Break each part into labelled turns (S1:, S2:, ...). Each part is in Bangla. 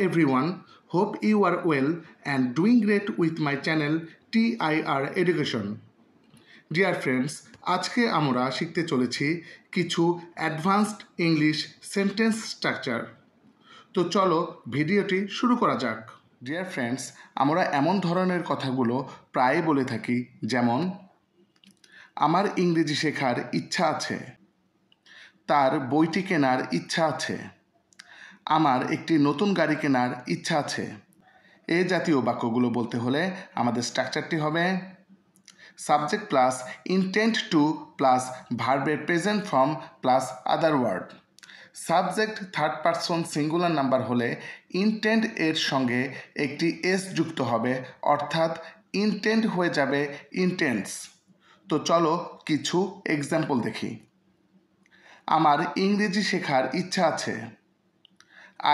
S1: everyone, hope you are well and doing great with my channel TIR Education. Dear friends, আজকে আমরা শিখতে চলেছি কিছু অ্যাডভান্সড ইংলিশ সেন্টেন্স স্ট্রাকচার। তো চলো ভিডিওটি শুরু করা যাক। ডিয়ার ফ্রেন্ডস, আমরা এমন ধরনের কথাগুলো প্রায় বলে থাকি, যেমন আমার ইংরেজি শেখার ইচ্ছা আছে, তার বইটি কেনার ইচ্ছা আছে, আমার একটি নতুন গাড়ি কেনার ইচ্ছা আছে। এই জাতীয় বাক্যগুলো বলতে হলে আমাদের স্ট্রাকচারটি হবে subject plus intent to plus ভার্বের present form plus other word. Subject third person singular number হলে ইন্টেন্ট এর সঙ্গে একটি এস যুক্ত হবে, অর্থাৎ ইন্টেন্ট হয়ে যাবে ইন্টেন্টস। তো চলো কিছু এক্সাম্পল দেখি। আমার ইংরেজি শেখার ইচ্ছা আছে।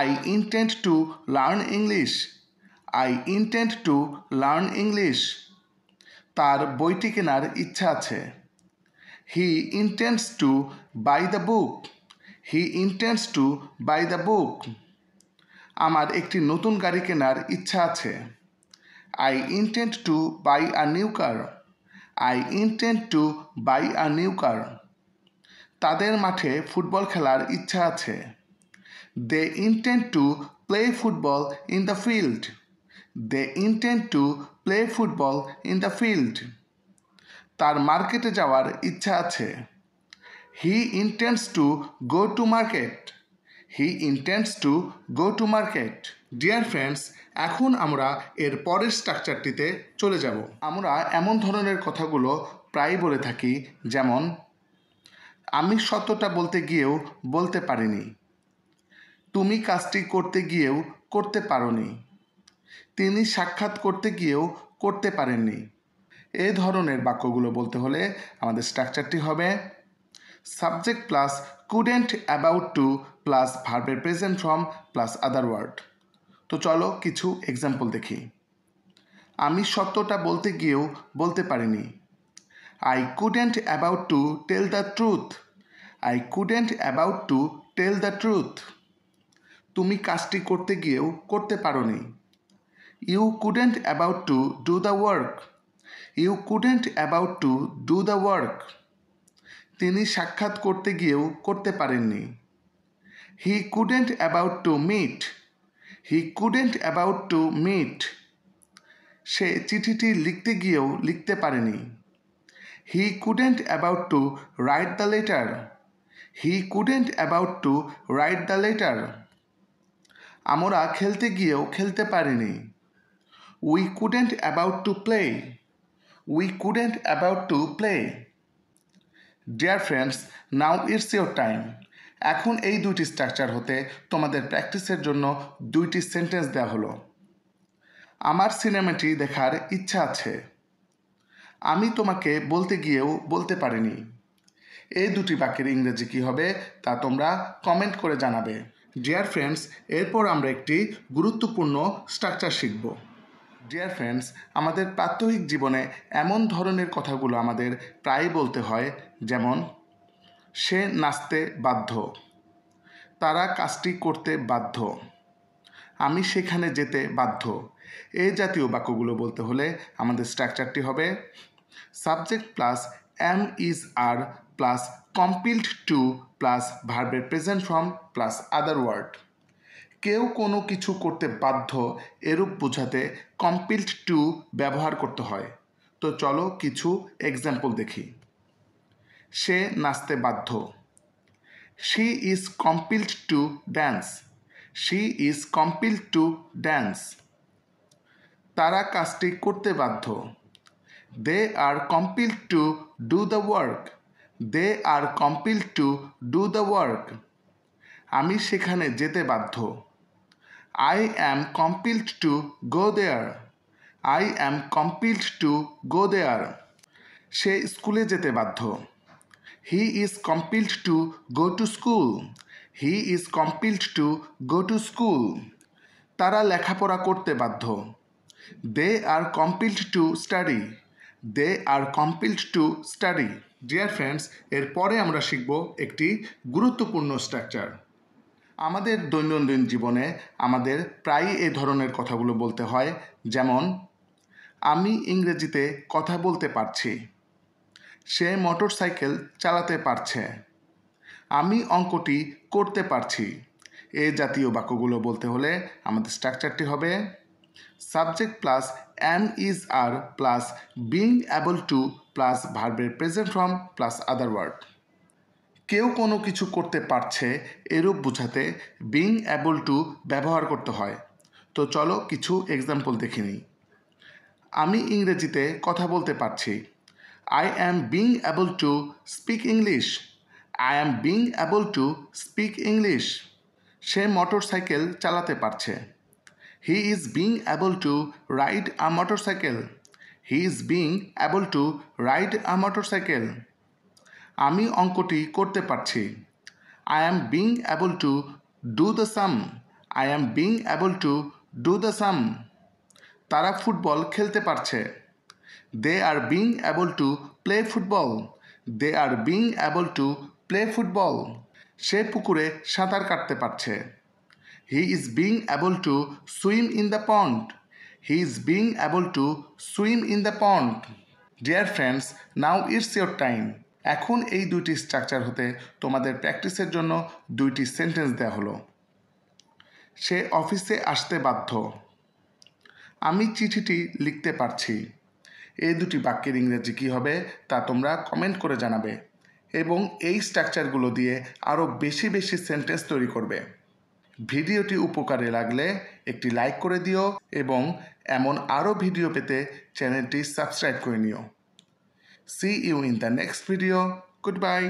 S1: I intend to learn English. I intend to learn English. তার বইটি কেনার ইচ্ছা আছে। He intends to buy the book. He intends to buy the book. আমার একটি নতুন গাড়ি কেনার ইচ্ছা আছে। I intend to buy a new car. I intend to buy a new car. তাদের মাঠে ফুটবল খেলার ইচ্ছা আছে। They intend to play football in the field. They intend to play football in the field. তার মার্কেটে যাওয়ার ইচ্ছা আছে। He intends to go to market. He intends to go to market. Dear friends, এখন আমরা এর পরের স্ট্রাকচারটিতে চলে যাব। আমরা এমন ধরনের কথাগুলো প্রায় বলে থাকি, যেমন আমি সত্যটা বলতে গিয়েও বলতে পারিনি, তুমি কাজটি করতে গিয়েও করতে পারোনি, তিনি সাক্ষাৎ করতে গিয়েও করতে পারেননি। এই ধরনের বাক্যগুলো বলতে হলে আমাদের স্ট্রাকচারটি হবে subject plus couldn't about to plus ভার্বের present form plus other word. তো চলো কিছু এক্সাম্পল দেখি। আমি সত্যটা বলতে গিয়েও বলতে পারিনি। I couldn't about to tell the truth. I couldn't about to tell the truth. তুমি কাজটি করতে গিয়েও করতে পারোনি। You couldn't about to do the work. You couldn't about to do the work. তিনি সাক্ষাৎ করতে গিয়েও করতে পারেননি। He couldn't about to meet. He couldn't about to meet. সে চিঠিটি লিখতে গিয়েও লিখতে পারেনি। He couldn't about to write the letter. He couldn't about to write the letter. আমরা খেলতে গিয়েও খেলতে পারিনি। We couldn't about to play. We couldn't about to play. Dear friends, now it's your time. এখন এই দুইটি স্ট্রাকচার হতে তোমাদের প্র্যাকটিসের জন্য দুইটি সেন্টেন্স দেওয়া হলো। আমার সিনেমাটি দেখার ইচ্ছা আছে। আমি তোমাকে বলতে গিয়েও বলতে পারিনি। এই দুটি বাক্যের ইংরেজি কী হবে তা তোমরা কমেন্ট করে জানাবে। ডিয়ার ফ্রেন্ডস, এরপর আমরা একটি গুরুত্বপূর্ণ স্ট্রাকচার শিখব। ডিয়ার ফ্রেন্ডস, আমাদের প্রাত্যহিক জীবনে এমন ধরনের কথাগুলো আমাদের প্রায় বলতে হয়, যেমন সে নাচতে বাধ্য, তারা কাজটি করতে বাধ্য, আমি সেখানে যেতে বাধ্য। এই জাতীয় বাক্যগুলো বলতে হলে আমাদের স্ট্রাকচারটি হবে subject plus am is are plus compelled to plus ভার্বের present form plus other word. কেউ কোনো কিছু করতে বাধ্য এরূপ বোঝাতে কম্পিলড টু ব্যবহার করতে হয়। তো চলো কিছু এক্সাম্পল দেখি। সে নাচতে বাধ্য। She is compelled to dance. She is compelled to dance. তারা কাজটি করতে বাধ্য। They are compelled to do the work. They are compelled to do the work. আমি সেখানে যেতে বাধ্য। I am compelled to go there. I am compelled to go there. সে স্কুলে যেতে বাধ্য। He is compelled to go to school. He is compelled to go to school. তারা লেখাপড়া করতে বাধ্য। They are compelled to study. They are compelled to study. Dear friends, এরপরে আমরা শিখব একটি গুরুত্বপূর্ণ স্ট্রাকচার। আমাদের দৈনন্দিন জীবনে আমাদের প্রায়ই এই ধরনের কথাগুলো বলতে হয়, যেমন আমি ইংরেজিতে কথা বলতে পারছি, সে মোটরসাইকেল চালাতে পারছে, আমি অঙ্কটি করতে পারছি। এই জাতীয় বাক্যগুলো বলতে হলে আমাদের স্ট্রাকচারটি হবে subject plus am is are plus being able to প্লাস ভার্বের present form plus other word. কেউ কোনো কিছু করতে পারছে এরূপ বোঝাতে being able to ব্যবহার করতে হয়। তো চলো কিছু এক্সাম্পল দেখে নিই। আমি ইংরেজিতে কথা বলতে পারছি। I am being able to speak English. I am being able to speak English. Say motorcycle চালাতে পারছে। He is being able to ride a motorcycle. He is being able to ride a motorcycle. আমি অঙ্কটি করতে পারছি। I am being able to do the sum. I am being able to do the sum. তারা ফুটবল খেলতে পারছে। They are being able to play football. They are being able to play football. সে পুকুরে সাঁতার কাটতে পারছে। He is being able to swim in the pond. He is being able to swim in the pond. Dear friends, now it's your time. এখন এই দুইটি স্ট্রাকচার হতে তোমাদের প্র্যাকটিসের জন্য দুইটি সেন্টেন্স দেওয়া হলো। সে অফিসে আসতে বাধ্য। আমি চিঠিটি লিখতে পারছি। এই দুটি বাক্যের ইংরেজি কী হবে তা তোমরা কমেন্ট করে জানাবে এবং এই স্ট্রাকচারগুলো দিয়ে আরও বেশি বেশি সেন্টেন্স তৈরি করবে। ভিডিওটি উপকারে লাগলে একটি লাইক করে দিও এবং এমন আরও ভিডিও পেতে চ্যানেলটি সাবস্ক্রাইব করে নিও। See you in the next video. Goodbye.